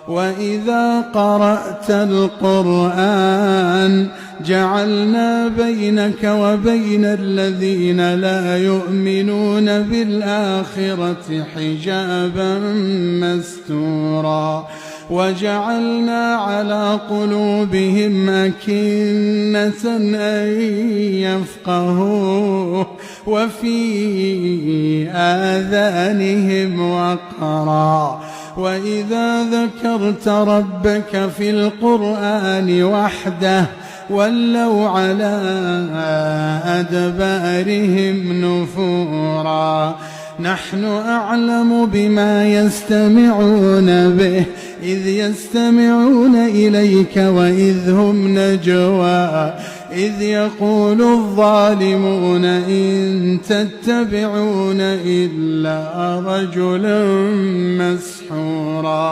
وإذا قرأت القرآن جعلنا بينك وبين الذين لا يؤمنون بالآخرة حجابا مستورا وجعلنا على قلوبهم أكنة أن يفقهوه وفي آذانهم وقرا وإذا ذكرت ربك في القرآن وحده ولوا على أدبارهم نفورا نحن أعلم بما يستمعون به إذ يستمعون إليك وإذ هم نجوى إذ يقول الظالمون إن تتبعون إلا رجلا مسحورا